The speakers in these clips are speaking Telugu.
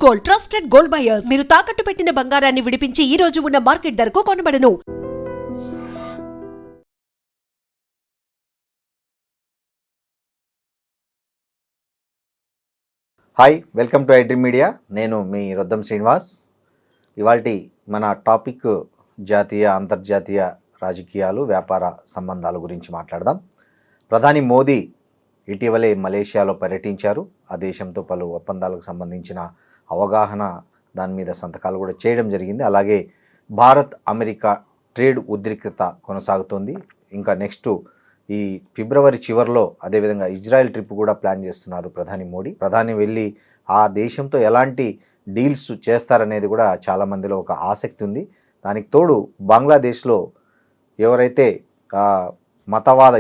Gold, trusted gold buyers. మీరు తాకట్టు పెట్టిన బంగారాన్ని విడిపించి ఈ రోజు ఉన్న మార్కెట్ ధరకు కొనబడను. Hi, welcome to iDream media. నేను మీ రొద్దం శ్రీనివాస్. ఇవాల్టి మన టాపిక్ జాతీయ అంతర్జాతీయ రాజకీయాలు, వ్యాపార సంబంధాల గురించి మాట్లాడదాం. ప్రధాని మోదీ ఇటీవలే మలేషియాలో పర్యటించారు. ఆ దేశంతో పలు ఒప్పందాలకు సంబంధించిన అవగాహన, దాని మీద సంతకాలు కూడా చేయడం జరిగింది. అలాగే భారత్ అమెరికా ట్రేడ్ ఉద్రిక్తత కొనసాగుతోంది. ఇంకా నెక్స్ట్ ఈ ఫిబ్రవరి చివరిలో అదేవిధంగా ఇజ్రాయెల్ ట్రిప్ కూడా ప్లాన్ చేస్తున్నారు ప్రధాని మోడీ. ప్రధాని వెళ్ళి ఆ దేశంతో ఎలాంటి డీల్స్ చేస్తారనేది కూడా చాలామందిలో ఒక ఆసక్తి ఉంది. దానికి తోడు బంగ్లాదేశ్లో ఎవరైతే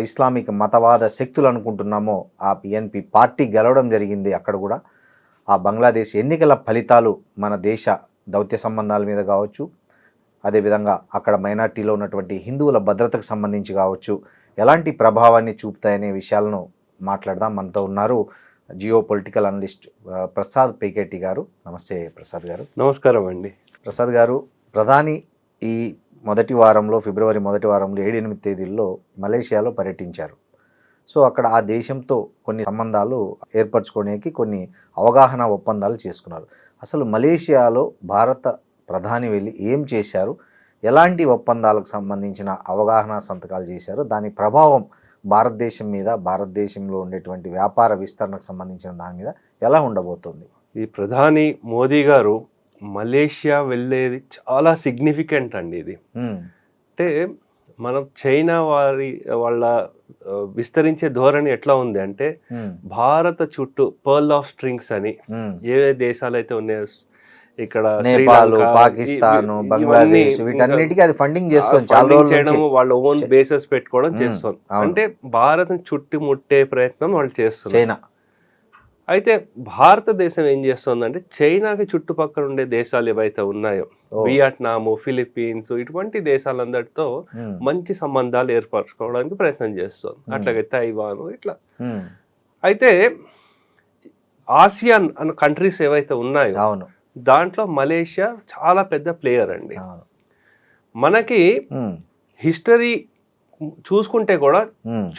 ఇస్లామిక్ మతవాద శక్తులు అనుకుంటున్నామో ఆ పిఎన్పి పార్టీ గెలవడం జరిగింది. అక్కడ కూడా ఆ బంగ్లాదేశ్ ఎన్నికల ఫలితాలు మన దేశ దౌత్య సంబంధాల మీద కావచ్చు, అదేవిధంగా అక్కడ మైనార్టీలో ఉన్నటువంటి హిందువుల భద్రతకు సంబంధించి కావచ్చు, ఎలాంటి ప్రభావాన్ని చూపుతాయనే విషయాలను మాట్లాడదాం. మనతో ఉన్నారు geo political analyst Prasad Peketi గారు. నమస్తే ప్రసాద్ గారు. నమస్కారం అండి. ప్రసాద్ గారు, ప్రధాని ఈ ఫిబ్రవరి మొదటి వారంలో 7-8 తేదీల్లో మలేషియాలో పర్యటించారు. సో అక్కడ ఆ దేశంతో కొన్ని సంబంధాలు ఏర్పరచుకోవడానికి కొన్ని అవగాహన ఒప్పందాలు చేసుకున్నారు. అసలు మలేషియాలో భారత ప్రధాని వెళ్ళి ఏం చేశారు, ఎలాంటి ఒప్పందాలకు సంబంధించిన అవగాహన సంతకాలు చేశారు, దాని ప్రభావం భారతదేశం మీద, భారతదేశంలో ఉండేటువంటి వ్యాపార విస్తరణకు సంబంధించిన దాని మీద ఎలా ఉండబోతుంది? ఈ ప్రధాని మోదీ గారు మలేషియా వెళ్ళేది చాలా సిగ్నిఫికెంట్ అండి. ఇది అంటే మనం చైనా వాళ్ళ విస్తరించే ధోరణి ఎట్లా ఉంది అంటే, భారత చుట్టూ పర్ల్ ఆఫ్ స్ట్రింగ్స్ అని ఏ దేశాలు అయితే ఉన్నాయో, ఇక్కడ నేపాల్, పాకిస్తాన్, బంగ్లాదేశ్, వీటన్నిటికీ అది ఫండింగ్ చేస్తుంది. చాలా రోజులు చేయడం, వాళ్ళ ఓన్ బేసెస్ పెట్టుకోవడం చేస్తుంది. అంటే భారత్ చుట్టుముట్టే ప్రయత్నం వాళ్ళు చేస్తున్నారు. అయితే భారతదేశం ఏం చేస్తుందంటే, చైనాకి చుట్టుపక్కల ఉండే దేశాలు ఏవైతే ఉన్నాయో, వియట్నాము, ఫిలిప్పీన్స్, ఇటువంటి దేశాలందరితో మంచి సంబంధాలు ఏర్పరచుకోవడానికి ప్రయత్నం చేస్తుంది. అట్లాగే తైవాన్, ఇట్లా. అయితే ఆసియాన్ అన్న కంట్రీస్ ఏవైతే ఉన్నాయో దాంట్లో మలేషియా చాలా పెద్ద ప్లేయర్ అండి. మనకి హిస్టరీ చూసుకుంటే కూడా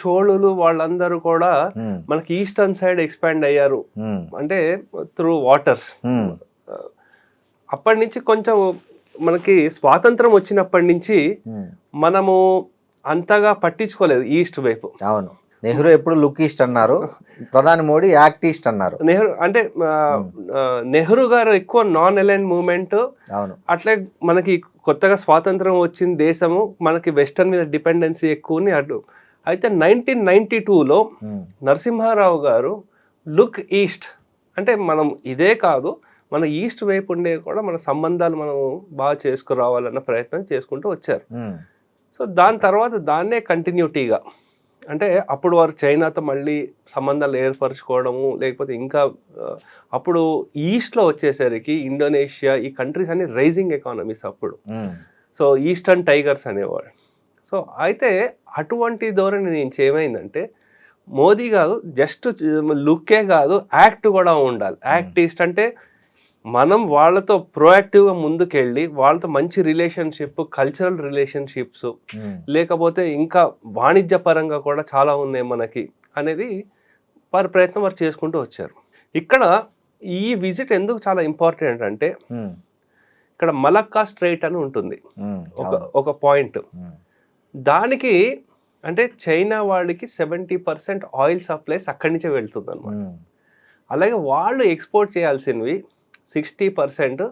చోళులు వాళ్ళందరూ కూడా మనకి ఈస్టర్న్ సైడ్ ఎక్స్పాండ్ అయ్యారు, అంటే త్రూ వాటర్స్. అప్పటి నుంచి కొంచెం మనకి స్వాతంత్రం వచ్చినప్పటి నుంచి మనము అంతగా పట్టించుకోలేదు ఈస్ట్ వైపు. అవును, నెహ్రూ ఎప్పుడు లుక్ ఈస్ట్ అన్నారు, ప్రధాని మోడీ యాక్ట్ ఈస్ట్ అన్నారు. నెహ్రూ గారు ఎక్కువ నాన్ అలైన్ మూవ్మెంట్. అట్లే మనకి కొత్తగా స్వాతంత్రం వచ్చిన దేశము, మనకి వెస్టర్న్ మీద డిపెండెన్సీ ఎక్కువని అడ్డు. అయితే 1992లో నరసింహారావు గారు లుక్ ఈస్ట్ అంటే, మనం ఇదే కాదు, మన ఈస్ట్ వైపు ఉండే కూడా మన సంబంధాలు మనం బాగా చేసుకురావాలన్న ప్రయత్నం చేసుకుంటూ వచ్చారు. సో దాని తర్వాత దాన్నే కంటిన్యూటీగా, అంటే అప్పుడు వారు చైనాతో మళ్ళీ సంబంధాలు ఏర్పరచుకోవడము, లేకపోతే ఇంకా అప్పుడు ఈస్ట్లో వచ్చేసరికి ఇండోనేషియా, ఈ కంట్రీస్ అన్ని రైజింగ్ ఎకానమీస్ అప్పుడు. సో ఈస్టర్న్ టైగర్స్ అనేవాడు. సో అయితే అటువంటి ధోరణి నుంచి ఏమైందంటే, మోదీ కాదు, జస్ట్ లుక్కే కాదు, యాక్ట్ కూడా ఉండాలి. యాక్ట్ ఈస్ట్ అంటే మనం వాళ్ళతో ప్రోయాక్టివ్గా ముందుకెళ్ళి వాళ్ళతో మంచి రిలేషన్షిప్, కల్చరల్ రిలేషన్షిప్స్, లేకపోతే ఇంకా వాణిజ్య పరంగా కూడా చాలా ఉన్నాయి మనకి అనేది వారి ప్రయత్నం వారు చేసుకుంటూ వచ్చారు. ఇక్కడ ఈ విజిట్ ఎందుకు చాలా ఇంపార్టెంట్ అంటే, ఇక్కడ మలక్కా స్ట్రైట్ అని ఉంటుంది ఒక పాయింట్. దానికి అంటే చైనా వాళ్ళకి 70% ఆయిల్ సప్లైస్ అక్కడి నుంచే వెళ్తుంది అనమాట. అలాగే వాళ్ళు ఎక్స్పోర్ట్ చేయాల్సినవి 60%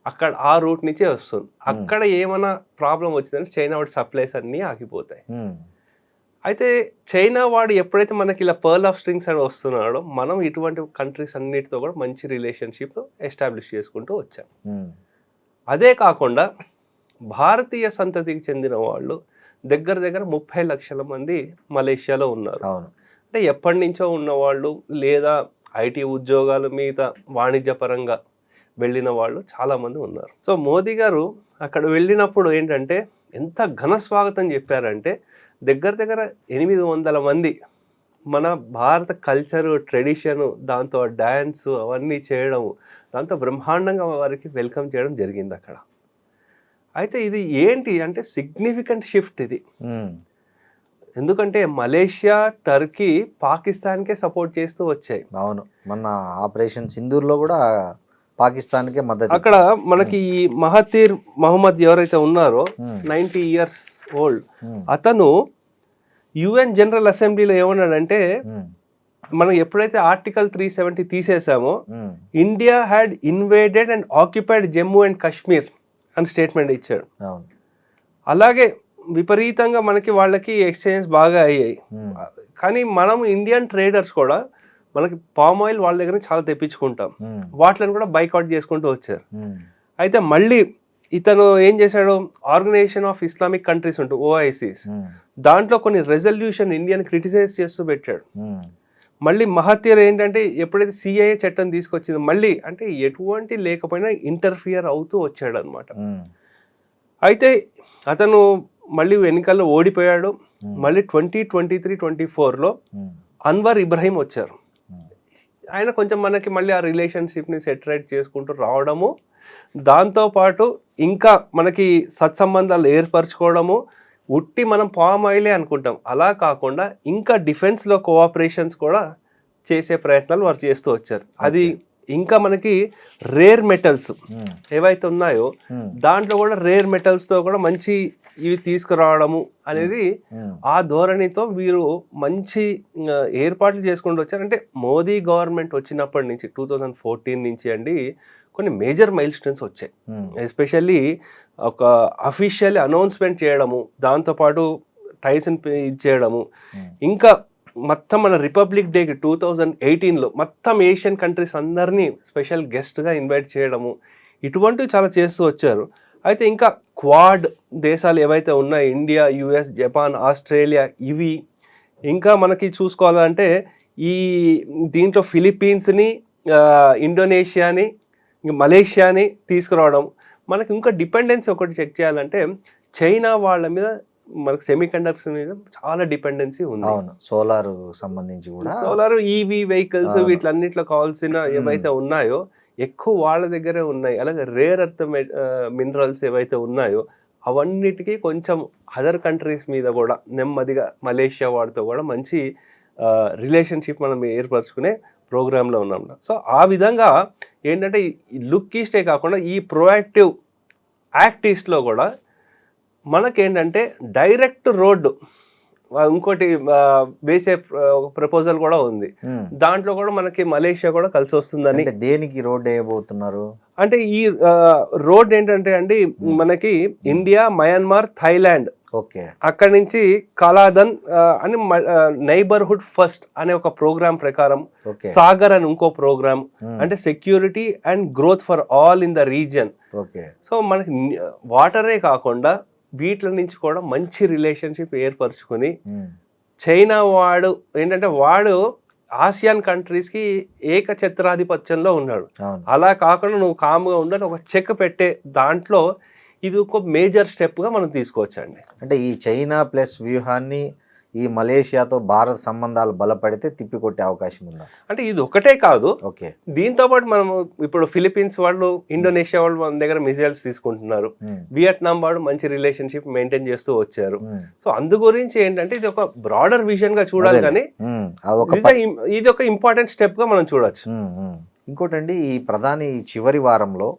అక్కడ ఆ రూట్ నుంచే వస్తుంది. అక్కడ ఏమైనా ప్రాబ్లం వచ్చిందంటే చైనా వాడి సప్లైస్ అన్నీ ఆగిపోతాయి. అయితే చైనా వాడు ఎప్పుడైతే మనకి ఇలా పర్ల్ ఆఫ్ స్ట్రింగ్స్ అని వస్తున్నాడో, మనం ఇటువంటి కంట్రీస్ అన్నిటితో కూడా మంచి రిలేషన్షిప్ ఎస్టాబ్లిష్ చేసుకుంటూ వచ్చాం. అదే కాకుండా భారతీయ సంతతికి చెందిన వాళ్ళు దగ్గర 30 లక్షల మంది మలేషియాలో ఉన్నారు. అంటే ఎప్పటి నుంచో ఉన్నవాళ్ళు, లేదా ఐటీ ఉద్యోగాల మీద వాణిజ్యపరంగా వెళ్ళిన వాళ్ళు చాలామంది ఉన్నారు. సో మోదీ గారు అక్కడ వెళ్ళినప్పుడు ఏంటంటే, ఎంత ఘన స్వాగతం చెప్పారంటే, దగ్గర 800 మంది మన భారత కల్చరు, ట్రెడిషను, దాంతో డ్యాన్స్ అవన్నీ చేయడము, దాంతో బ్రహ్మాండంగా వారికి వెల్కమ్ చేయడం జరిగింది అక్కడ. అయితే ఇది ఏంటి అంటే సిగ్నిఫికెంట్ షిఫ్ట్ ఇది. ఎందుకంటే మలేషియా, టర్కీ పాకిస్తాన్కే సపోర్ట్ చేస్తూ వచ్చాయి. అవును, మొన్న ఆపరేషన్ సింధూర్లో కూడా పాకిస్తాన్కే మద్దతు. అక్కడ మనకి ఈ మహతీర్ మహమ్మద్ ఎవరైతే ఉన్నారో 90 years ఓల్డ్, అతను యుఎన్ జనరల్ అసెంబ్లీలో ఏమన్నాడంటే మనం ఎప్పుడైతే ఆర్టికల్ 370 తీసేసామో India had invaded and occupied Jammu and Kashmir అని స్టేట్మెంట్ ఇచ్చాడు. అలాగే విపరీతంగా మనకి వాళ్ళకి ఎక్స్చేంజ్ బాగా అయ్యాయి. కానీ మనం ఇండియన్ ట్రేడర్స్ కూడా మనకి పామ్ ఆయిల్ వాళ్ళ దగ్గర చాలా తెప్పించుకుంటాం, వాటిని కూడా బైకాట్ చేసుకుంటూ వచ్చారు. అయితే మళ్ళీ ఇతను ఏం చేశాడు, ఆర్గనైజేషన్ ఆఫ్ ఇస్లామిక్ కంట్రీస్ ఉంటుంది OICs, దాంట్లో కొన్ని రెజల్యూషన్ ఇండియాని క్రిటిసైజ్ చేస్తూ పెట్టాడు. మళ్ళీ మహతీర్ ఏంటంటే ఎప్పుడైతే CIA చట్టం తీసుకొచ్చిందో మళ్ళీ అంటే ఎటువంటి లేకపోయినా ఇంటర్ఫియర్ అవుతూ వచ్చాడు అనమాట. అయితే అతను మళ్ళీ ఎన్నికల్లో ఓడిపోయాడు. మళ్ళీ 2023-24లో అన్వర్ ఇబ్రహీం వచ్చారు. ఆయన కొంచెం మనకి మళ్ళీ ఆ రిలేషన్షిప్ని సెటరేట్ చేసుకుంటూ రావడము, దాంతోపాటు ఇంకా మనకి సత్సంబంధాలు ఏర్పరచుకోవడము, ఉట్టి మనం పామ్ ఆయిలే అనుకుంటాం అలా కాకుండా ఇంకా డిఫెన్స్లో కోఆపరేషన్స్ కూడా చేసే ప్రయత్నాలు వారు చేస్తూ వచ్చారు. అది ఇంకా మనకి రేర్ మెటల్స్ ఏవైతే ఉన్నాయో దాంట్లో కూడా రేర్ మెటల్స్తో కూడా మంచి ఇవి తీసుకురావడము అనేది ఆ ధోరణితో వీరు మంచి ఏర్పాట్లు చేసుకుంటూ వచ్చారు. అంటే మోదీ గవర్నమెంట్ వచ్చినప్పటి నుంచి 2014 నుంచి అండి కొన్ని మేజర్ మైల్ స్టోన్స్ వచ్చాయి. ఎస్పెషల్లీ ఒక అఫీషియల్ అనౌన్స్మెంట్ చేయడము, దాంతోపాటు టైసన్ ఇచ్చేయడము, ఇంకా మొత్తం మన రిపబ్లిక్ డేకి 2018లో మొత్తం ఏషియన్ కంట్రీస్ అందరినీ స్పెషల్ గెస్ట్గా ఇన్వైట్ చేయడము, ఇటువంటివి చాలా చేస్తూ వచ్చారు. అయితే ఇంకా క్వాడ్ దేశాలు ఏవైతే ఉన్నాయో ఇండియా, US, జపాన్, ఆస్ట్రేలియా, ఇవి ఇంకా మనకి చూసుకోవాలంటే ఈ దీంట్లో ఫిలిప్పీన్స్ని, ఇండోనేషియాని, మలేషియాని తీసుకురావడం. మనకి ఇంకా డిపెండెన్సీ ఒకటి చెక్ చేయాలంటే చైనా వాళ్ళ మీద మనకు సెమీ కండక్టర్ మీద చాలా డిపెండెన్సీ ఉంది. సోలార్ సంబంధించి కూడా, సోలార్ EV వెహికల్స్ వీటిలన్నిట్లో కావాల్సిన ఏవైతే ఉన్నాయో ఎక్కువ వాళ్ళ దగ్గరే ఉన్నాయి. అలాగే రేర్ ఎర్త్ మినరల్స్ ఏవైతే ఉన్నాయో అవన్నిటికీ కొంచెం అదర్ కంట్రీస్ మీద కూడా నెమ్మదిగా మలేషియా వాడితో కూడా మంచి రిలేషన్షిప్ మనం ఏర్పరచుకునే ప్రోగ్రాంలో ఉన్నాం. సో ఆ విధంగా ఏంటంటే లుక్ ఈస్టే కాకుండా ఈ ప్రోయాక్టివ్ యాక్ట్ ఈస్ట్లో కూడా మనకేంటంటే డైరెక్ట్ రోడ్డు ఇంకోటి వేసే ప్రపోజల్ కూడా ఉంది. దాంట్లో కూడా మనకి మలేషియా కూడా కలిసి వస్తుందని. దేనికి రోడ్ వేయబోతున్నారు అంటే ఈ రోడ్ ఏంటంటే అండి మనకి ఇండియా, మయన్మార్, థాయిలాండ్, అక్కడి నుంచి కాలాదన్ అని నైబర్హుడ్ ఫస్ట్ అనే ఒక ప్రోగ్రామ్ ప్రకారం, సాగర్ అని ఇంకో ప్రోగ్రామ్, అంటే security and growth for all in the region. So మనకి వాటరే కాకుండా వీటి నుంచి కూడా మంచి రిలేషన్షిప్ ఏర్పరచుకొని చైనా వాడు ఏంటంటే వాడు ఆసియాన్ కంట్రీస్కి ఏకఛత్రాధిపత్యంలో ఉన్నాడు. అలా కాకుండా నువ్వు కామ్గా ఉండని ఒక చెక్ పెట్టే దాంట్లో ఇది ఒక మేజర్ స్టెప్గా మనం తీసుకోవచ్చండి. అంటే ఈ చైనా ప్లస్ వ్యూహాన్ని ఈ మలేషియాతో భారత్ సంబంధాలు బలపడితే తిప్పికొట్టే అవకాశం ఉందా? అంటే ఇది ఒకటే కాదు, దీంతో పాటు మనం ఇప్పుడు ఫిలిప్పీన్స్ వాళ్ళు, ఇండోనేషియా వాళ్ళు మన దగ్గర మిజైల్స్ తీసుకుంటున్నారు, వియట్నాం వాడు మంచి రిలేషన్షిప్ మెయింటైన్ చేస్తూ వచ్చారు. సో అందు గురించి ఏంటంటే ఇది ఒక బ్రాడర్ విజన్ గా చూడాలి, కానీ ఇది ఒక ఇంపార్టెంట్ స్టెప్ గా మనం చూడొచ్చు. ఇంకోటండి, ఈ ప్రధాని చివరి వారంలో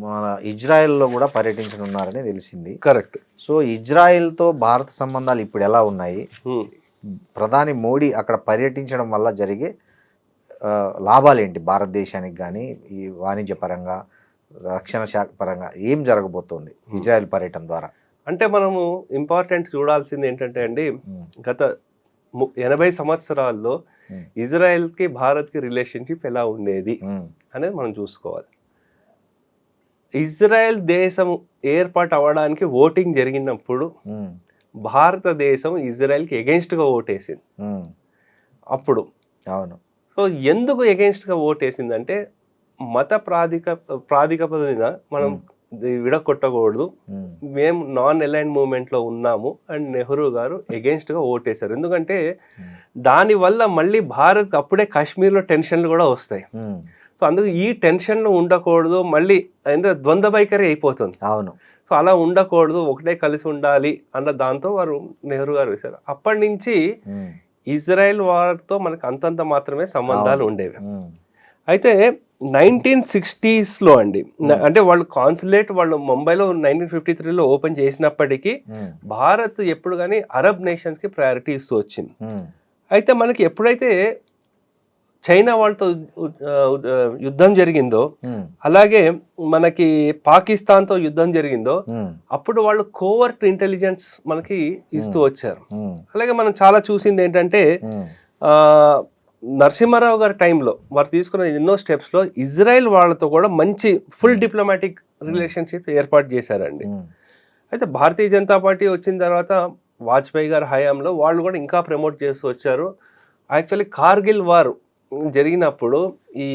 మన ఇజ్రాయెల్లో కూడా పర్యటించనున్నారని తెలిసింది. కరెక్ట్. సో ఇజ్రాయెల్తో భారత సంబంధాలు ఇప్పుడు ఎలా ఉన్నాయి? ప్రధాని మోడీ అక్కడ పర్యటించడం వల్ల జరిగే లాభాలు ఏంటి భారతదేశానికి కానీ, ఈ వాణిజ్య పరంగా, రక్షణ శాఖ పరంగా ఏం జరగబోతోంది ఇజ్రాయెల్ పర్యటన ద్వారా? అంటే మనము ఇంపార్టెంట్ చూడాల్సింది ఏంటంటే అండి, గత 80 సంవత్సరాల్లో ఇజ్రాయెల్కి భారత్కి రిలేషన్షిప్ ఎలా ఉండేది అనేది మనం చూసుకోవాలి. ఇజ్రాయెల్ దేశం ఏర్పాటు అవ్వడానికి ఓటింగ్ జరిగినప్పుడు భారతదేశం ఇజ్రాయెల్కి ఎగెన్స్ట్గా ఓటేసింది అప్పుడు. అవును. సో ఎందుకు ఎగెన్స్ట్గా ఓటేసిందంటే మత ప్రాతిపదికన మనం విడగొట్టకూడదు, మేము నాన్ అలైన్డ్ మూవ్మెంట్లో ఉన్నాము అండ్ నెహ్రూ గారు ఎగెన్స్ట్గా ఓటేశారు. ఎందుకంటే దానివల్ల మళ్ళీ భారత్ అప్పుడే కాశ్మీర్లో టెన్షన్లు కూడా వస్తాయి. సో అందుకు ఈ టెన్షన్లో ఉండకూడదు, మళ్ళీ ఎందుకంటే ద్వంద్వ వైఖరి అయిపోతుంది. అవును. సో అలా ఉండకూడదు, ఒకటే కలిసి ఉండాలి అన్న దాంతో వారు నెహ్రూ గారు వేశారు. అప్పటి నుంచి ఇజ్రాయెల్ వారితో మనకు అంతంత మాత్రమే సంబంధాలు ఉండేవి. అయితే 1960s అండి, అంటే వాళ్ళు కాన్సులేట్ వాళ్ళు ముంబైలో 1953లో ఓపెన్ చేసినప్పటికీ భారత్ ఎప్పుడు కానీ అరబ్ నేషన్స్ కి ప్రయారిటీ ఇస్తూ వచ్చింది. అయితే మనకి ఎప్పుడైతే చైనా వాళ్ళతో యుద్ధం జరిగిందో, అలాగే మనకి పాకిస్తాన్తో యుద్ధం జరిగిందో, అప్పుడు వాళ్ళు కోవర్ట్ ఇంటెలిజెన్స్ మనకి ఇస్తూ వచ్చారు. అలాగే మనం చాలా చూసింది ఏంటంటే నరసింహారావు గారి టైంలో వారు తీసుకున్న ఎన్నో స్టెప్స్లో ఇజ్రాయెల్ వాళ్ళతో కూడా మంచి ఫుల్ డిప్లొమాటిక్ రిలేషన్షిప్ ఏర్పాటు చేశారండి. అయితే భారతీయ జనతా పార్టీ వచ్చిన తర్వాత వాజ్పేయి గారి హయాంలో వాళ్ళు కూడా ఇంకా ప్రమోట్ చేస్తూ వచ్చారు. యాక్చువల్లీ కార్గిల్ వార్ జరిగినప్పుడు ఈ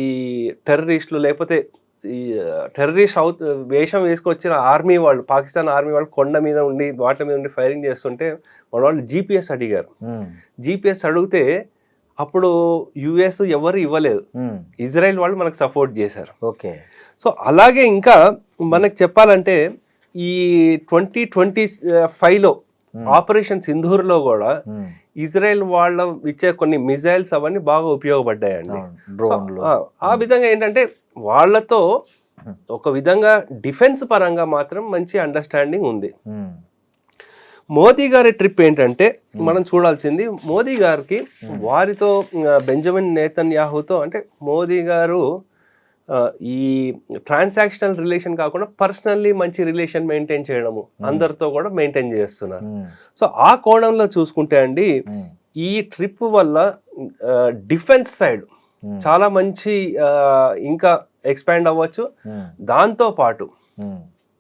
టెర్రరిస్టులు లేకపోతే ఈ టెర్రరిస్ట్ వేషం వేసుకొచ్చిన ఆర్మీ వాళ్ళు, పాకిస్తాన్ ఆర్మీ వాళ్ళు కొండ మీద ఉండి వాటి మీద ఉండి ఫైరింగ్ చేస్తుంటే వాళ్ళు జీపీఎస్ అడిగారు. జీపీఎస్ అడిగితే అప్పుడు యుఎస్ ఎవరు ఇవ్వలేదు, ఇజ్రాయెల్ వాళ్ళు మనకు సపోర్ట్ చేశారు. ఓకే. సో అలాగే ఇంకా మనకు చెప్పాలంటే ఈ 2025లో ఆపరేషన్ సింధూర్లో కూడా ఇజ్రాయెల్ వాళ్ళ ఇచ్చే కొన్ని మిజైల్స్ అవన్నీ బాగా ఉపయోగపడ్డాయండి. ఆ విధంగా ఏంటంటే వాళ్ళతో ఒక విధంగా డిఫెన్స్ పరంగా మాత్రం మంచి అండర్స్టాండింగ్ ఉంది. మోదీ గారి ట్రిప్ ఏంటంటే మనం చూడాల్సింది, మోదీ గారికి వారితో బెంజమిన్ నేతన్యాహుతో, అంటే మోదీ గారు ఈ ట్రాన్సాక్షనల్ రిలేషన్ కాకుండా పర్సనల్లీ మంచి రిలేషన్ మెయింటైన్ చేయడము, అందరితో కూడా మెయింటైన్ చేస్తున్నారు. సో ఆ కోణంలో చూసుకుంటే అండి ఈ ట్రిప్ వల్ల డిఫెన్స్ సైడ్ చాలా మంచి ఇంకా ఎక్స్పాండ్ అవ్వచ్చు. దాంతో పాటు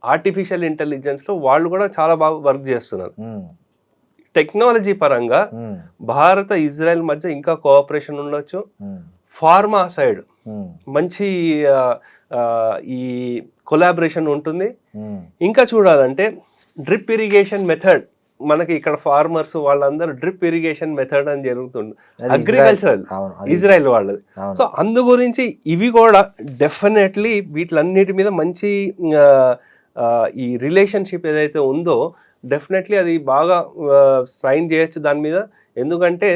ఆర్టిఫిషియల్ ఇంటెలిజెన్స్ లో వాళ్ళు కూడా చాలా బాగా వర్క్ చేస్తున్నారు. టెక్నాలజీ పరంగా భారత ఇజ్రాయెల్ మధ్య ఇంకా కోఆపరేషన్ ఉండొచ్చు. ఫార్మా సైడ్ మంచి ఈ కొలాబరేషన్ ఉంటుంది. ఇంకా చూడాలంటే డ్రిప్ ఇరిగేషన్ మెథడ్, మనకి ఇక్కడ ఫార్మర్స్ వాళ్ళందరూ డ్రిప్ ఇరిగేషన్ మెథడ్ అని జరుగుతుంది, అగ్రికల్చరల్ ఇజ్రాయెల్ వాళ్ళది. సో అందు గురించి ఇవి కూడా డెఫినెట్లీ వీటిలన్నిటి మీద మంచి ఈ రిలేషన్షిప్ ఏదైతే ఉందో డెఫినెట్లీ అది బాగా సైన్ చేయొచ్చు దాని మీద. ఎందుకంటే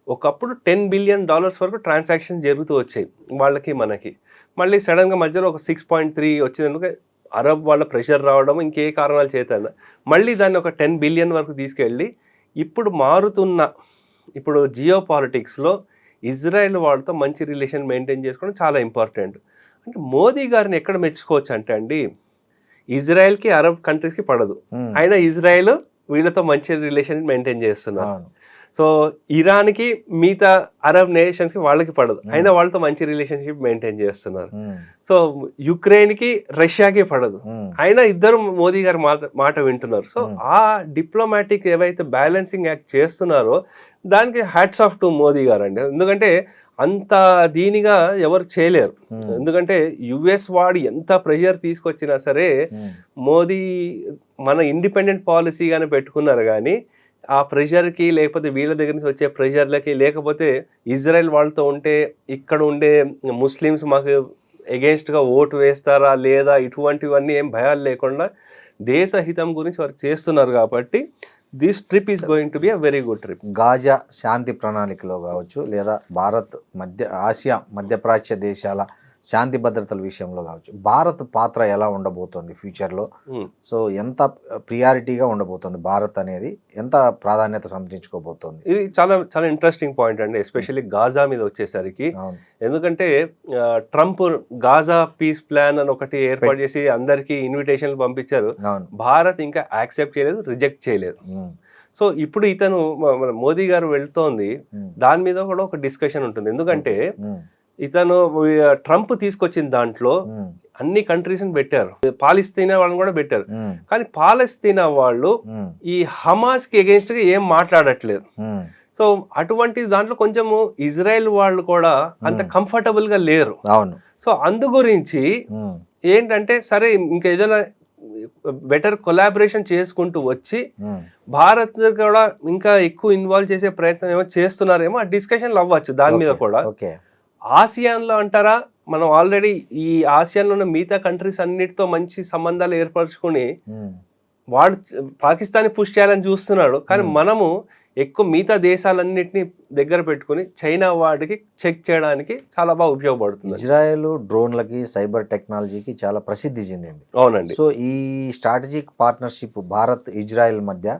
ఒకప్పుడు $10 బిలియన్ వరకు ట్రాన్సాక్షన్ జరుగుతూ వచ్చాయి వాళ్ళకి మనకి. మళ్ళీ సడన్గా మధ్యలో ఒక 6.3 వచ్చింది. ఎందుకంటే అరబ్ వాళ్ళ ప్రెషర్ రావడం ఇంకే కారణాలు చేత మళ్ళీ దాన్ని ఒక 10 బిలియన్ వరకు తీసుకెళ్ళి ఇప్పుడు మారుతున్న ఇప్పుడు జియో పాలిటిక్స్లో ఇజ్రాయెల్ వాళ్ళతో మంచి రిలేషన్ మెయింటైన్ చేసుకోవడం చాలా ఇంపార్టెంట్. అంటే మోదీ గారిని ఎక్కడ మెచ్చుకోవచ్చు అంటే అండి, ఇజ్రాయెల్కి అరబ్ కంట్రీస్కి పడదు, అయినా ఇజ్రాయెల్ వీళ్ళతో మంచి రిలేషన్ మెయింటైన్ చేస్తున్నారు. సో ఇరాన్కి మిగతా అరబ్ నేషన్స్కి వాళ్ళకి పడదు, అయినా వాళ్ళతో మంచి రిలేషన్షిప్ మెయింటైన్ చేస్తున్నారు. సో యుక్రెయిన్కి రష్యాకి పడదు, అయినా ఇద్దరు మోదీ గారి మాట వింటున్నారు. సో ఆ డిప్లొమాటిక్ ఏవైతే బ్యాలెన్సింగ్ యాక్ట్ చేస్తున్నారో దానికి హ్యాట్స్ ఆఫ్ టు మోదీ గారు అండి. ఎందుకంటే అంత దీనిగా ఎవరు చేయలేరు. ఎందుకంటే యుఎస్ వాడు ఎంత ప్రెషర్ తీసుకొచ్చినా సరే మోదీ మన ఇండిపెండెంట్ పాలసీగానే పెట్టుకున్నారు. కానీ ఆ ప్రెషర్కి లేకపోతే వీళ్ళ దగ్గర నుంచి వచ్చే ప్రెషర్లకి, లేకపోతే ఇజ్రాయెల్ వాళ్ళతో ఉంటే ఇక్కడ ఉండే ముస్లిమ్స్ మాకు ఎగెన్స్ట్గా ఓటు వేస్తారా లేదా, ఇటువంటివన్నీ ఏం భయాలు లేకుండా దేశ హితం గురించి వారు చేస్తున్నారు. కాబట్టి this trip is going to be a very good trip. Gaza శాంతి ప్రణాళికలో కావచ్చు, లేదా భారత్ ఆసియా మధ్యప్రాచ్య దేశాల శాంతి భద్రతల విషయంలో కావచ్చు, భారత్ పాత్ర ఎలా ఉండబోతోంది ఫ్యూచర్లో? సో ఎంత ప్రియారిటీగా ఉండబోతుంది భారత్ అనేది, ఎంత ప్రాధాన్యత సంతరించుకోబోతోంది? ఇది చాలా చాలా ఇంట్రెస్టింగ్ పాయింట్ అండి, ఎస్పెషల్లీ గాజా మీద వచ్చేసరికి. ఎందుకంటే ట్రంప్ గాజా పీస్ ప్లాన్ అని ఒకటి ఏర్పాటు చేసి అందరికీ ఇన్విటేషన్లు పంపించారు. భారత్ ఇంకా యాక్సెప్ట్ చేయలేదు, రిజెక్ట్ చేయలేదు. సో ఇప్పుడు ఇతను మోదీ గారు వెళ్తోంది, దాని మీద కూడా ఒక డిస్కషన్ ఉంటుంది. ఎందుకంటే ఇతను ట్రంప్ తీసుకొచ్చిన దాంట్లో అన్ని కంట్రీస్ పెట్టారు, పాలస్తీనా వాళ్ళని కూడా పెట్టారు. కానీ పాలస్తీనా వాళ్ళు ఈ హమాస్ కి అగేన్స్ట్ గా ఏం మాట్లాడట్లేదు. సో అటువంటి దాంట్లో కొంచెము ఇజ్రాయెల్ వాళ్ళు కూడా అంత కంఫర్టబుల్ గా లేరు. సో అందు గురించి ఏంటంటే సరే ఇంకా ఏదైనా బెటర్ కొలాబరేషన్ చేసుకుంటూ వచ్చి భారత్ కూడా ఇంకా ఎక్కువ ఇన్వాల్వ్ చేసే ప్రయత్నం ఏమో చేస్తున్నారేమో, ఆ డిస్కషన్లు అవ్వచ్చు దాని మీద కూడా. ఆసియాన్లో అంటారా మనం ఆల్రెడీ ఈ ఆసియాలో ఉన్న మిగతా కంట్రీస్ అన్నిటితో మంచి సంబంధాలు ఏర్పరచుకొని వాడు పాకిస్తాన్ పుష్ చేయాలని చూస్తున్నాడు. కానీ మనము ఎక్కువ మిగతా దేశాలన్నిటిని దగ్గర పెట్టుకుని చైనా వాడికి చెక్ చేయడానికి చాలా బాగా ఉపయోగపడుతుంది. ఇజ్రాయెల్ డ్రోన్లకి సైబర్ టెక్నాలజీకి చాలా ప్రసిద్ధి చెందింది. అవునండి. సో ఈ స్ట్రాటజిక్ పార్ట్నర్షిప్ భారత్ ఇజ్రాయెల్ మధ్య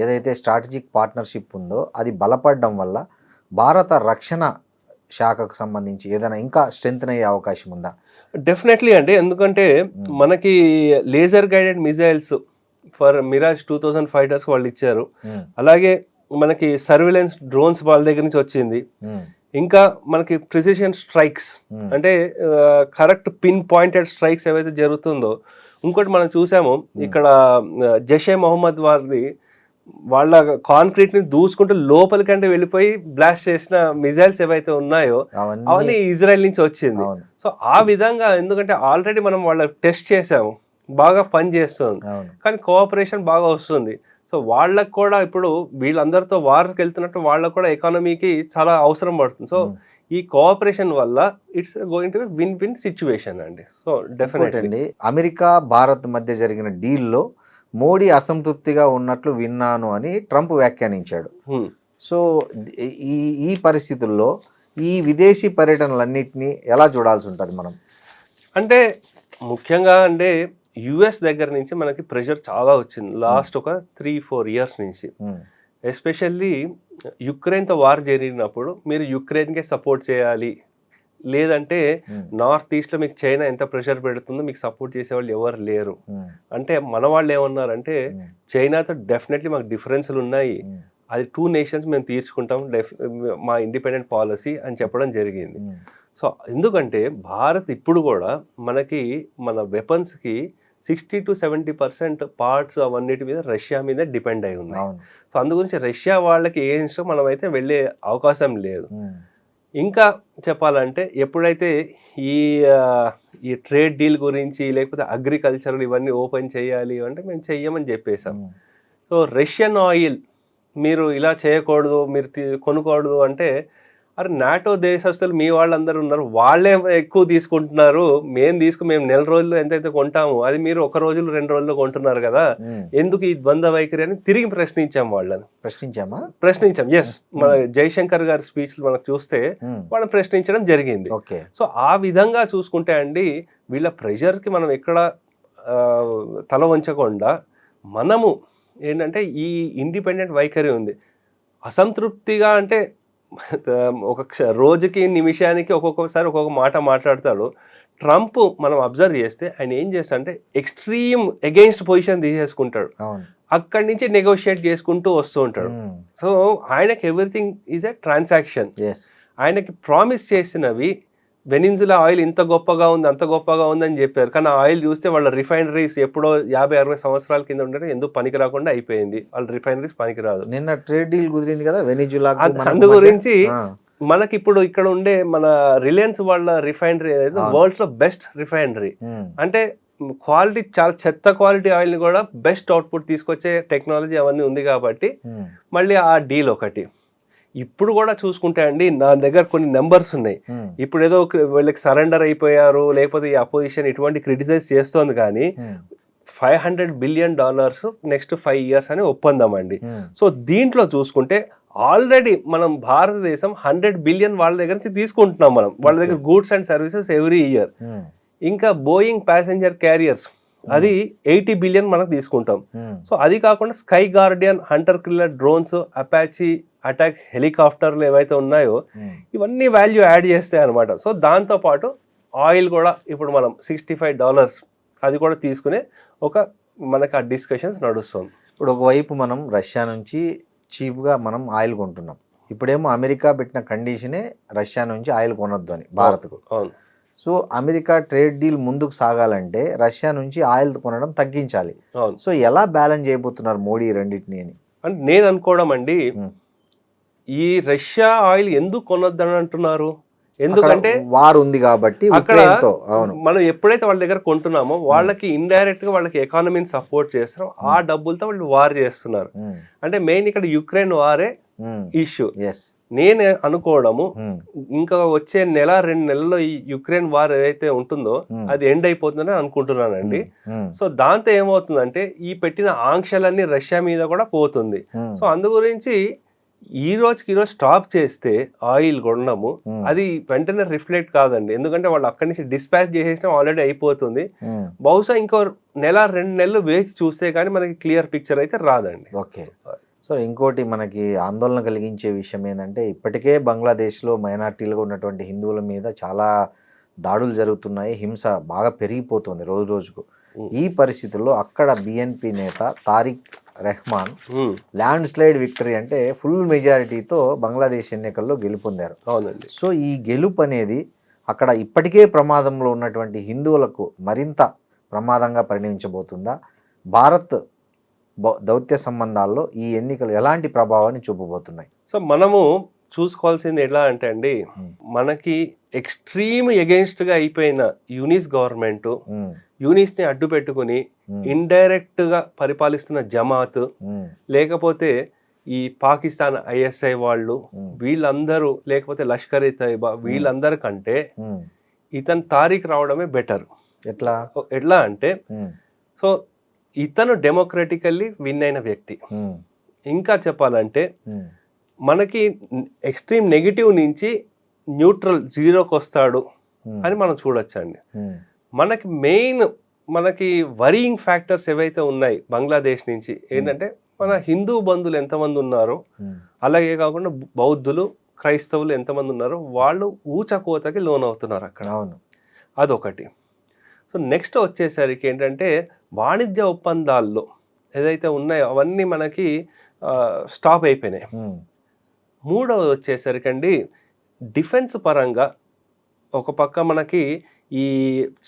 ఏదైతే స్ట్రాటజిక్ పార్ట్నర్షిప్ ఉందో అది బలపడడం వల్ల భారత రక్షణ శాఖకు సంబంధించి ఏదైనా ఇంకా స్ట్రెంగ్త్ అయ్యే అవకాశం ఉందా? డెఫినెట్లీ అండి. ఎందుకంటే మనకి laser guided missiles for Mirage 2000 fighters వాళ్ళు ఇచ్చారు. అలాగే మనకి సర్వేలెన్స్ డ్రోన్స్ వాళ్ళ దగ్గర నుంచి వచ్చింది. ఇంకా మనకి ప్రిసిషన్ స్ట్రైక్స్ అంటే కరెక్ట్ పిన్ పాయింటెడ్ స్ట్రైక్స్ ఏవైతే జరుగుతుందో. ఇంకోటి మనం చూసాము ఇక్కడ జైషే మొహమ్మద్ వారిది వాళ్ళ కాంక్రీట్ ని దూసుకుంటూ లోపలికంటే వెళ్ళిపోయి బ్లాస్ట్ చేసిన మిజైల్స్ ఏవైతే ఉన్నాయో అవన్నీ ఇజ్రాయెల్ నుంచి వచ్చింది. సో ఆ విధంగా ఎందుకంటే ఆల్రెడీ మనం వాళ్ళ టెస్ట్ చేసాము, బాగా పని చేస్తుంది, కానీ కోఆపరేషన్ బాగా వస్తుంది. సో వాళ్ళకు కూడా ఇప్పుడు వీళ్ళందరితో వార్కి వెళ్తున్నట్టు వాళ్ళకు కూడా ఎకానమీకి చాలా అవసరం పడుతుంది. సో ఈ కోఆపరేషన్ వల్ల it's going to win win situation అండి. సో డెఫినెట్లీ అమెరికా భారత్ మధ్య జరిగిన డీల్లో మోడీ అసంతృప్తిగా ఉన్నట్లు విన్నాను అని ట్రంప్ వ్యాఖ్యానించాడు. సో ఈ పరిస్థితుల్లో ఈ విదేశీ పర్యటనలన్నింటినీ ఎలా చూడాల్సి ఉంటుంది మనం? అంటే ముఖ్యంగా అంటే యుఎస్ దగ్గర నుంచి మనకి ప్రెషర్ చాలా వచ్చింది లాస్ట్ ఒక 3-4 ఇయర్స్ నుంచి. ఎస్పెషల్లీ యుక్రెయిన్తో వార్ జరిగినప్పుడు మీరు యుక్రెయిన్కే సపోర్ట్ చేయాలి, లేదంటే నార్త్ ఈస్ట్లో మీకు చైనా ఎంత ప్రెషర్ పెడుతుందో మీకు సపోర్ట్ చేసేవాళ్ళు ఎవరు లేరు అంటే మన వాళ్ళు ఏమన్నారంటే చైనాతో డెఫినెట్లీ మాకు డిఫరెన్స్లు ఉన్నాయి, అది 2 నేషన్స్ మేము తీర్చుకుంటాం, మా ఇండిపెండెంట్ పాలసీ అని చెప్పడం జరిగింది. సో ఎందుకంటే భారత్ ఇప్పుడు కూడా మనకి మన వెపన్స్కి 60-70% పార్ట్స్ అవన్నిటి మీద రష్యా మీద డిపెండ్ అయి ఉన్నాయి. సో అందు గురించి రష్యా వాళ్ళకి ఏ ఇష్టం మనమైతే వెళ్ళే అవకాశం లేదు. ఇంకా చెప్పాలంటే ఎప్పుడైతే ఈ ట్రేడ్ డీల్ గురించి లేకపోతే అగ్రికల్చర్ ఇవన్నీ ఓపెన్ చేయాలి అంటే మేము చెయ్యమని చెప్పేసాం. సో రష్యన్ ఆయిల్ మీరు ఇలా చేయకూడదు, మీరు కొనుక్కోకూడదు అంటే అరే నాటో దేశస్తులు మీ వాళ్ళందరూ ఉన్నారు, వాళ్ళే ఎక్కువ తీసుకుంటున్నారు, మేము నెల రోజులు ఎంతైతే కొంటాము అది మీరు 1 రోజు 2 రోజుల్లో కొంటున్నారు కదా, ఎందుకు ఈ ద్వంద్వ వైఖరి అని తిరిగి ప్రశ్నించాం వాళ్ళని. ప్రశ్నించాం ఎస్, మన జైశంకర్ గారి స్పీచ్ మనకు చూస్తే వాళ్ళని ప్రశ్నించడం జరిగింది. సో ఆ విధంగా చూసుకుంటే అండి వీళ్ళ ప్రెషర్కి మనం ఎక్కడ తల వంచకుండా మనము ఏంటంటే ఈ ఇండిపెండెంట్ వైఖరి ఉంది. అసంతృప్తిగా అంటే ఒక రోజుకి నిమిషానికి ఒక్కొక్కసారి ఒక్కొక్క మాట మాట్లాడతాడు. ట్రంప్ మనం అబ్జర్వ్ చేస్తే ఆయన ఏం చేస్తా అంటే ఎక్స్ట్రీమ్ అగెయిన్స్ట్ పొజిషన్ తీసేసుకుంటాడు, అక్కడి నుంచి నెగోషియేట్ చేసుకుంటూ వస్తూ ఉంటాడు. సో ఆయనకి ఎవ్రీథింగ్ ఈజ్ ఎ ట్రాన్సాక్షన్. ఆయనకి ప్రామిస్ చేసినవి వెనిన్జులా ఆయిల్ ఇంత గొప్పగా ఉంది అంత గొప్పగా ఉందని చెప్పారు, కానీ ఆ ఆయిల్ చూస్తే వాళ్ళ రిఫైనరీస్ ఎప్పుడో 50-60 సంవత్సరాల కింద ఉంటే ఎందుకు పనికి రాకుండా అయిపోయింది, వాళ్ళ రిఫైనరీస్ పనికిరాదు. నిన్న ట్రేడ్ డీల్ కుదిరింది కదా వెనిజులా, అందు గురించి మనకి ఇప్పుడు ఇక్కడ ఉండే మన రిలయన్స్ వాళ్ళ రిఫైనరీ అనేది వరల్డ్స్ లో బెస్ట్ రిఫైనరీ. అంటే క్వాలిటీ చాలా చెత్త క్వాలిటీ ఆయిల్ ని కూడా బెస్ట్ అవుట్పుట్ తీసుకొచ్చే టెక్నాలజీ అవన్నీ ఉంది కాబట్టి మళ్ళీ ఆ డీల్ ఒకటి. ఇప్పుడు కూడా చూసుకుంటే అండి నా దగ్గర కొన్ని నెంబర్స్ ఉన్నాయి. ఇప్పుడు ఏదో వీళ్ళకి సరెండర్ అయిపోయారు లేకపోతే ఈ అపోజిషన్ ఇటువంటి క్రిటిసైజ్ చేస్తోంది, కానీ $500 బిలియన్ నెక్స్ట్ 5 ఇయర్స్ అని ఒప్పందం అండి. సో దీంట్లో చూసుకుంటే ఆల్రెడీ మనం భారతదేశం 100 బిలియన్ వాళ్ళ దగ్గర నుంచి తీసుకుంటున్నాం మనం, వాళ్ళ దగ్గర goods and services every year. ఇంకా బోయింగ్ ప్యాసింజర్ క్యారియర్స్ అది 80 బిలియన్ మనకు తీసుకుంటాం. సో అది కాకుండా sky Guardian, Hunter killer drones, Apache attack హెలికాప్టర్లు ఏవైతే ఉన్నాయో ఇవన్నీ వాల్యూ యాడ్ చేస్తాయి అనమాట. సో దాంతో పాటు ఆయిల్ కూడా ఇప్పుడు మనం $65 అది కూడా తీసుకునే మనకి ఆ డిస్కషన్స్ నడుస్తుంది. ఇప్పుడు ఒకవైపు మనం రష్యా నుంచి చీప్గా మనం ఆయిల్ కొంటున్నాం, ఇప్పుడేమో అమెరికా పెట్టిన కండిషనే రష్యా నుంచి ఆయిల్ కొనొద్దు అని భారత్కు. సో అమెరికా ట్రేడ్ డీల్ ముందుకు సాగాలంటే రష్యా నుంచి ఆయిల్ కొనడం తగ్గించాలి. సో ఎలా బ్యాలెన్స్ చేయబోతున్నారు మోడీ రెండింటిని అని అంటే నేను అనుకోవడం అండి, ఈ రష్యా ఆయిల్ ఎందుకు కొనొద్దని అంటున్నారు, ఎందుకంటే వార్ ఉంది కాబట్టి. అక్కడ మనం ఎప్పుడైతే వాళ్ళ దగ్గర కొంటున్నామో వాళ్ళకి ఇండైరెక్ట్ గా వాళ్ళకి ఎకానమీని సపోర్ట్ చేస్తారో ఆ డబ్బులతో వాళ్ళు వార్ చేస్తున్నారు. అంటే మెయిన్ ఇక్కడ యుక్రెయిన్ వారే ఇష్యూ. నేను అనుకోవడము ఉమ్, ఇంకా వచ్చే నెల 2 నెలల్లో ఈ యుక్రెయిన్ వార్ ఏదైతే ఉంటుందో అది ఎండ్ అయిపోతుందని అనుకుంటున్నానండి. ఉమ్, సో దాంతో ఏమవుతుందంటే ఈ పెట్టిన ఆంక్షలన్నీ రష్యా మీద కూడా పోతుంది. ఉమ్, సో అందు గురించి ఈ రోజుకి ఈరోజు స్టాప్ చేస్తే ఆయిల్ కొనడము అది వెంటనే రిఫ్లెక్ట్ కాదండి. ఎందుకంటే వాళ్ళు అక్కడి నుంచి డిస్పాచ్ చేసేసిన ఆల్రెడీ అయిపోతుంది. ఉమ్. బహుశా ఇంకో నెల 2 నెలలు వేచి చూస్తే కానీ మనకి క్లియర్ పిక్చర్ అయితే రాదండి. ఓకే. సో ఇంకోటి మనకి ఆందోళన కలిగించే విషయం ఏంటంటే ఇప్పటికే బంగ్లాదేశ్లో మైనార్టీలుగా ఉన్నటువంటి హిందువుల మీద చాలా దాడులు జరుగుతున్నాయి, హింస బాగా పెరిగిపోతుంది రోజు రోజుకు. ఈ పరిస్థితుల్లో అక్కడ బిఎన్పి నేత Tarique Rahman landslide victory అంటే ఫుల్ మెజారిటీతో బంగ్లాదేశ్ ఎన్నికల్లో గెలుపొందారు. అవునండి. సో ఈ గెలుపు అనేది అక్కడ ఇప్పటికే ప్రమాదంలో ఉన్నటువంటి హిందువులకు మరింత ప్రమాదంగా పరిణమించబోతుందా? భారత్ దౌత్య సంబంధాల్లో ఈ ఎన్నికలు ఎలాంటి ప్రభావాన్ని చూపబోతున్నాయి? సో మనము చూసుకోవాల్సింది ఎలా అంటే అండి, మనకి ఎక్స్ట్రీమ్ ఎగెన్స్ట్ గా అయిపోయిన యూనిస్ గవర్నమెంట్, యూనిస్ ని అడ్డు పెట్టుకుని ఇండైరెక్ట్ గా పరిపాలిస్తున్న జమాత్, లేకపోతే ఈ పాకిస్తాన్ ఐఎస్ఐ వాళ్ళు, వీళ్ళందరూ, లేకపోతే లష్కర్ ఇ తైబా, వీళ్ళందరికంటే ఇతను తారీఖ్ రావడమే బెటర్. ఎట్లా అంటే సో ఇతను డెమోక్రటికల్లీ విన్ అయిన వ్యక్తి. ఇంకా చెప్పాలంటే మనకి ఎక్స్ట్రీమ్ నెగిటివ్ నుంచి న్యూట్రల్ జీరోకి వస్తాడు అని మనం చూడొచ్చండి. మనకి మెయిన్ వరీయింగ్ ఫ్యాక్టర్స్ ఏవైతే ఉన్నాయి బంగ్లాదేశ్ నుంచి ఏంటంటే, మన హిందూ బంధువులు ఎంతమంది ఉన్నారో, అలాగే కాకుండా బౌద్ధులు, క్రైస్తవులు ఎంతమంది ఉన్నారో వాళ్ళు ఊచకోతకి లోన్ అవుతున్నారు అక్కడ. అవును, అదొకటి. సో నెక్స్ట్ వచ్చేసరికి ఏంటంటే, వాణిజ్య ఒప్పందాల్లో ఏదైతే ఉన్నాయో అవన్నీ మనకి స్టాప్ అయిపోయినాయి. మూడవది వచ్చేసరికి అండి, డిఫెన్స్ పరంగా ఒక పక్క మనకి ఈ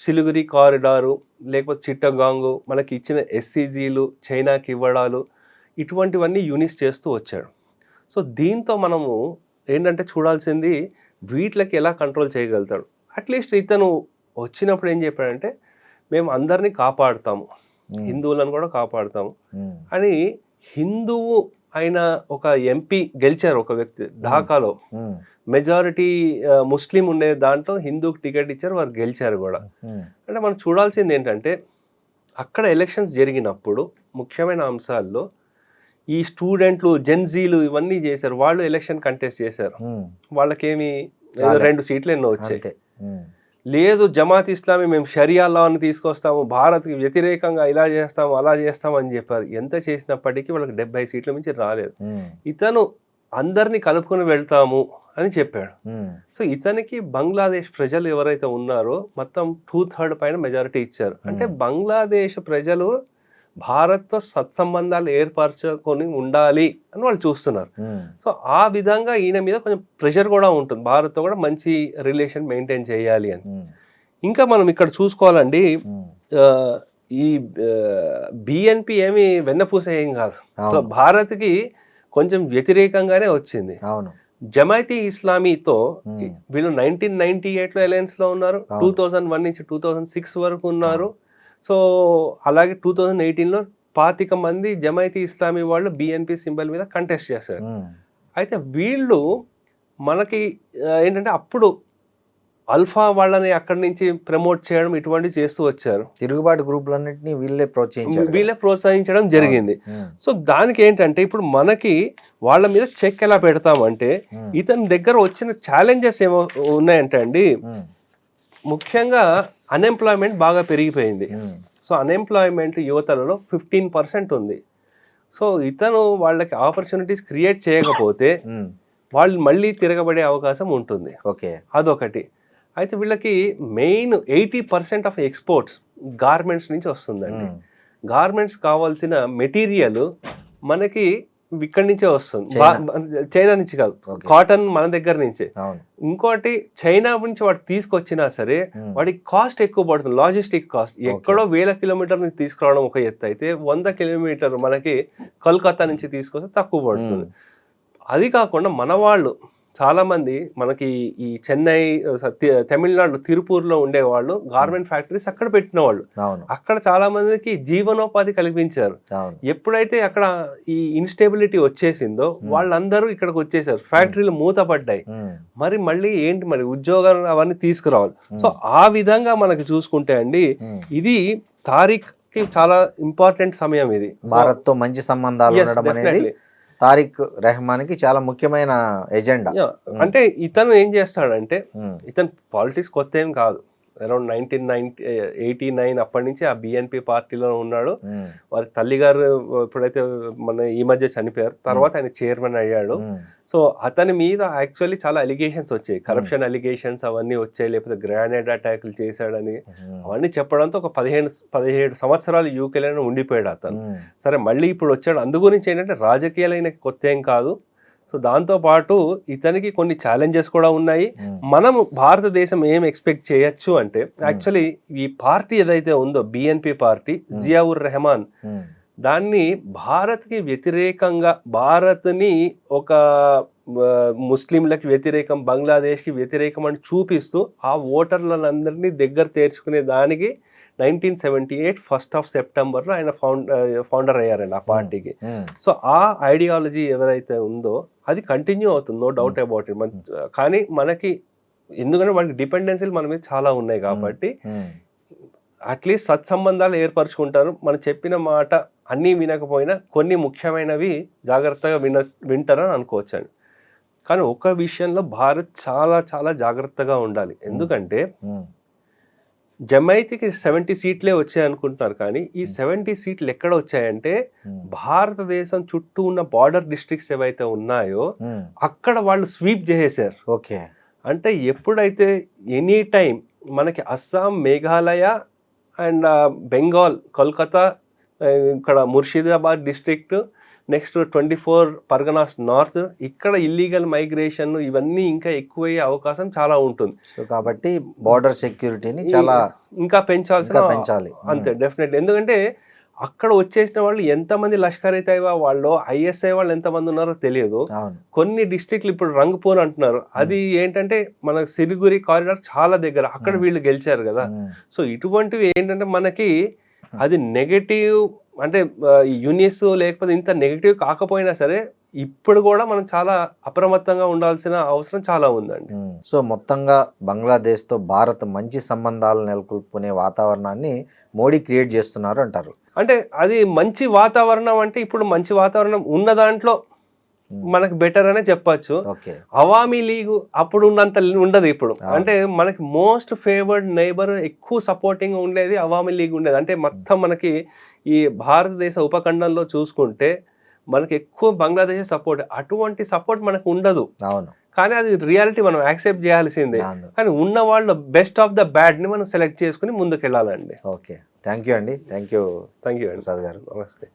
సిలిగురి కారిడారు, లేకపోతే చిట్టగాంగు, మనకి ఇచ్చిన ఎస్సీజీలు చైనాకి ఇవ్వడాలు, ఇటువంటివన్నీ యూనిస్ చేస్తూ వచ్చాడు. సో దీంతో మనము ఏంటంటే చూడాల్సింది వీటికి ఎలా కంట్రోల్ చేయగలుగుతాడు. అట్లీస్ట్ ఇతను వచ్చినప్పుడు ఏం చెప్పాడంటే, మేము అందరినీ కాపాడుతాము, హిందువులను కూడా కాపాడుతాము అని. హిందువు అయిన ఒక ఎంపీ గెలిచారు, ఒక వ్యక్తి ఢాకాలో. మెజారిటీ ముస్లిం ఉండే దాంట్లో హిందూకి టికెట్ ఇచ్చారు, వారు గెలిచారు కూడా. అంటే మనం చూడాల్సింది ఏంటంటే, అక్కడ ఎలక్షన్స్ జరిగినప్పుడు ముఖ్యమైన అంశాల్లో ఈ స్టూడెంట్లు, జెన్జీలు ఇవన్నీ చేశారు. వాళ్ళు ఎలక్షన్ కంటెస్ట్ చేశారు, వాళ్ళకేమి 2 సీట్లు ఎన్నో వచ్చాయి. లేదు జమాత్ ఇస్లామీ మేము షరియా లాని తీసుకొస్తాము, భారత్కి వ్యతిరేకంగా ఇలా చేస్తాము, అలా చేస్తాము అని చెప్పారు. ఎంత చేసినప్పటికీ వాళ్ళకి 70 సీట్ల మించి రాలేదు. ఇతను అందరినీ కలుపుకొని వెళ్తాము అని చెప్పాడు. సో ఇతనికి బంగ్లాదేశ్ ప్రజలు ఎవరైతే ఉన్నారో మొత్తం 2/3 పైన మెజారిటీ ఇచ్చారు. అంటే బంగ్లాదేశ్ ప్రజలు భారత్తో సత్సంబంధాలు ఏర్పరచుకొని ఉండాలి అని వాళ్ళు చూస్తున్నారు. సో ఆ విధంగా ఈయన మీద కొంచెం ప్రెషర్ కూడా ఉంటుంది, భారత్తో కూడా మంచి రిలేషన్ మెయింటైన్ చేయాలి అని. ఇంకా మనం ఇక్కడ చూసుకోవాలండి, ఈ బిఎన్పి ఏమి వెన్నపూస ఏం కాదు, సో భారత్కి కొంచెం వ్యతిరేకంగానే వచ్చింది. జమైతీ ఇస్లామీతో వీళ్ళు 1998లో అలయన్స్ లో ఉన్నారు, 2001 నుంచి 2006 వరకు ఉన్నారు. సో అలాగే 2018లో 25 మంది జమైతీ ఇస్లామీ వాళ్ళు బిఎన్పి సింబల్ మీద కంటెస్ట్ చేశారు. అయితే వీళ్ళు మనకి ఏంటంటే అప్పుడు అల్ఫా వాళ్ళని అక్కడి నుంచి ప్రమోట్ చేయడం ఇటువంటివి చేస్తూ వచ్చారు. తిరుగుబాటు గ్రూపులన్నింటినీ వీళ్ళే ప్రోత్సహించడం జరిగింది. సో దానికి ఏంటంటే ఇప్పుడు మనకి వాళ్ళ మీద చెక్ ఎలా పెడతామంటే, ఇతని దగ్గర వచ్చిన ఛాలెంజెస్ ఏమో ఉన్నాయంటే అండి, ముఖ్యంగా అన్ఎంప్లాయ్మెంట్ బాగా పెరిగిపోయింది. సో అన్ఎంప్లాయ్మెంట్ యువతలలో 15% ఉంది. సో ఇతను వాళ్ళకి ఆపర్చునిటీస్ క్రియేట్ చేయకపోతే వాళ్ళు మళ్ళీ తిరగబడే అవకాశం ఉంటుంది. అదొకటి. అయితే వీళ్ళకి మెయిన్ 80% ఆఫ్ ఎక్స్పోర్ట్స్ గార్మెంట్స్ నుంచి వస్తుందండి. గార్మెంట్స్ కావాల్సిన మెటీరియల్ మనకి ఇక్కడి నుంచే వస్తుంది, చైనా నుంచి కాదు, కాటన్ మన దగ్గర నుంచే. ఇంకోటి చైనా నుంచి వాడు తీసుకొచ్చినా సరే వాడికి కాస్ట్ ఎక్కువ పడుతుంది, లాజిస్టిక్ కాస్ట్. ఎక్కడో 1000 కిలోమీటర్ నుంచి తీసుకురావడం ఒక ఎత్తు అయితే 100 కిలోమీటర్ మనకి కలకత్తా నుంచి తీసుకొస్తే తక్కువ పడుతుంది. అది కాకుండా మన వాళ్ళు చాలా మంది మనకి ఈ చెన్నై, తమిళనాడు తిరుపూర్లో ఉండేవాళ్ళు గార్మెంట్ ఫ్యాక్టరీస్ అక్కడ పెట్టిన వాళ్ళు. అక్కడ చాలా మందికి జీవనోపాధి కల్పించారు. ఎప్పుడైతే అక్కడ ఈ ఇన్స్టెబిలిటీ వచ్చేసిందో వాళ్ళందరూ ఇక్కడికి వచ్చేసారు, ఫ్యాక్టరీలు మూతపడ్డాయి. మరి మళ్ళీ ఏంటి మరి ఉద్యోగాలు అవన్నీ తీసుకురావాలి. సో ఆ విధంగా మనకి చూసుకుంటే అండి, ఇది తారీఖ్ కి చాలా ఇంపార్టెంట్ సమయం ఇది. భారత్ తో మంచి సంబంధాలు ఉండడం అనేది తారిక్ రెహమాన్ కి చాలా ముఖ్యమైన ఎజెండా. అంటే ఇతను ఏం చేస్తాడంటే, ఇతను పాలిటిక్స్ కొత్త ఏం కాదు. అరౌండ్ 1989 అప్పటి నుంచి ఆ బిఎన్పి పార్టీలో ఉన్నాడు. వారి తల్లి గారు ఎప్పుడైతే మన ఈ మధ్య చనిపోయారు, తర్వాత ఆయన చైర్మన్ అయ్యాడు. సో అతని మీద యాక్చువల్లీ చాలా అలిగేషన్స్ వచ్చాయి, కరప్షన్ అలిగేషన్స్ అవన్నీ వచ్చాయి, లేకపోతే గ్రానైడ్ అటాకులు చేశాడని అవన్నీ చెప్పడంతో ఒక 17 సంవత్సరాలు యూకేలోనే ఉండిపోయాడు అతను. సరే మళ్ళీ ఇప్పుడు వచ్చాడు. అందు గురించి ఏంటంటే రాజకీయాలైన కొత్త ఏం కాదు. సో దాంతో పాటు ఇతనికి కొన్ని ఛాలెంజెస్ కూడా ఉన్నాయి. మనం భారతదేశం ఏం ఎక్స్పెక్ట్ చేయొచ్చు అంటే, యాక్చువల్లీ ఈ పార్టీ ఏదైతే ఉందో బిఎన్పి పార్టీ, జియావుర్ రెహమాన్, దాన్ని భారత్కి వ్యతిరేకంగా, భారత్ని ఒక ముస్లింలకి వ్యతిరేకం, బంగ్లాదేశ్కి వ్యతిరేకం అని చూపిస్తూ ఆ ఓటర్లందరినీ దగ్గర చేర్చుకునే దానికి 1978 1st of September ఆయన ఫౌండర్ అయ్యారండి ఆ పార్టీకి. సో ఆ ఐడియాలజీ ఎవరైతే ఉందో అది కంటిన్యూ అవుతుంది, నో డౌట్ అబౌట్ ఇట్. కానీ మనకి ఎందుకంటే వాటికి డిపెండెన్సీలు మన మీద చాలా ఉన్నాయి కాబట్టి అట్లీస్ట్ సత్సంబంధాలు ఏర్పరచుకుంటారు. మనం చెప్పిన మాట అన్నీ వినకపోయినా కొన్ని ముఖ్యమైనవి జాగ్రత్తగా వింటారని అనుకోవచ్చండి. కానీ ఒక విషయంలో భారత్ చాలా చాలా జాగ్రత్తగా ఉండాలి. ఎందుకంటే జమైతికి 70 సీట్లే వచ్చాయి అనుకుంటున్నారు, కానీ ఈ 70 సీట్లు ఎక్కడ వచ్చాయంటే భారతదేశం చుట్టూ ఉన్న బార్డర్ డిస్ట్రిక్ట్స్ ఏవైతే ఉన్నాయో అక్కడ వాళ్ళు స్వీప్ చేసేసారు. ఓకే, అంటే ఎప్పుడైతే ఎనీ టైం మనకి అస్సాం, మేఘాలయ అండ్ బెంగాల్, కోల్కతా, ఇక్కడ Murshidabad district, next 24 Parganas north, ఇక్కడ ఇల్లీగల్ మైగ్రేషన్ ఇవన్నీ ఇంకా ఎక్కువయ్యే అవకాశం చాలా ఉంటుంది. సో కాబట్టి బార్డర్ సెక్యూరిటీని చాలా ఇంకా పెంచాలి అంతే, డెఫినెట్లీ. ఎందుకంటే అక్కడ వచ్చేసిన వాళ్ళు ఎంతమంది లష్కర్ ఏ తైబా వాళ్ళు, ఐఎస్ఐ వాళ్ళు ఎంతమంది ఉన్నారో తెలియదు. కొన్ని డిస్ట్రిక్ట్లు ఇప్పుడు రంగపూర్ అంటున్నారు, అది ఏంటంటే మన సిలిగురి కారిడార్ చాలా దగ్గర, అక్కడ వీళ్ళు గెలిచారు కదా. సో ఇటువంటివి ఏంటంటే మనకి అది నెగటివ్, అంటే యూనిస్ లేకపోతే ఇంత నెగిటివ్ కాకపోయినా సరే ఇప్పుడు కూడా మనం చాలా అప్రమత్తంగా ఉండాల్సిన అవసరం చాలా ఉందండి. సో మొత్తంగా బంగ్లాదేశ్తో భారత్ మంచి సంబంధాలు నెలకొల్పుకునే వాతావరణాన్ని మోడీ క్రియేట్ చేస్తున్నారు అంటారు. అంటే అది మంచి వాతావరణం అంటే ఇప్పుడు మంచి వాతావరణం ఉన్న దాంట్లో మనకు బెటర్ అనే చెప్పచ్చు. అవామీ లీగ్ అప్పుడు ఉన్నంత ఉండదు ఇప్పుడు. అంటే మనకి మోస్ట్ ఫేవర్డ్ నైబర్, ఎక్కువ సపోర్టింగ్ ఉండేది అవామీ లీగ్ ఉండేది. అంటే మొత్తం మనకి ఈ భారతదేశ ఉపఖండంలో చూసుకుంటే మనకి ఎక్కువ బంగ్లాదేశ్ సపోర్ట్, అటువంటి సపోర్ట్ మనకు ఉండదు. కానీ అది రియాలిటీ, మనం యాక్సెప్ట్ చేయాల్సిందే. కానీ ఉన్న వాళ్ళు బెస్ట్ ఆఫ్ ద బ్యాడ్ ని మనం సెలెక్ట్ చేసుకుని ముందుకు వెళ్ళాలండి. ఓకే, థ్యాంక్ యూ అండి. థ్యాంక్ యూ అండి ప్రసాద్ గారు. నమస్తే.